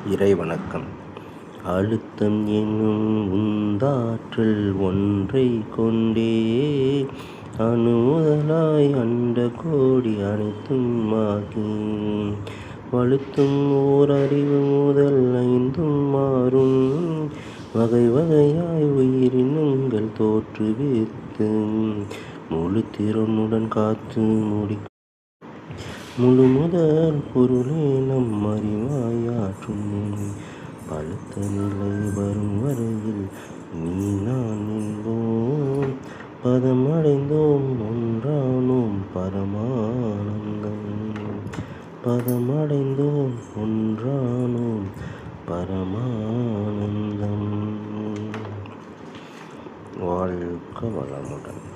இறைவணக்கம். அழுத்தம் என்னும் உந்தாற்றல் ஒன்றை கொண்டே அணுமுதலாய் அண்ட கோடி அனைத்தும் ஆகி வழுத்தும் ஓர் அறிவு முதல் ஐந்தும் மாறும் வகை வகையாய் உயிரினங்கள் தோற்றுவித்து முழு திறனுடன் காத்து முழு முதல் பொருளே நம் அறிவாயாற்றும் பழுத்த நிலை வரும் வரையில் நீ நான் என்போம் பதமடைந்தோம் ஒன்றானோம் பரமானந்தம் பதமடைந்தோம் ஒன்றானோம் பரமானந்தம். வாழ்க வளமுடன்.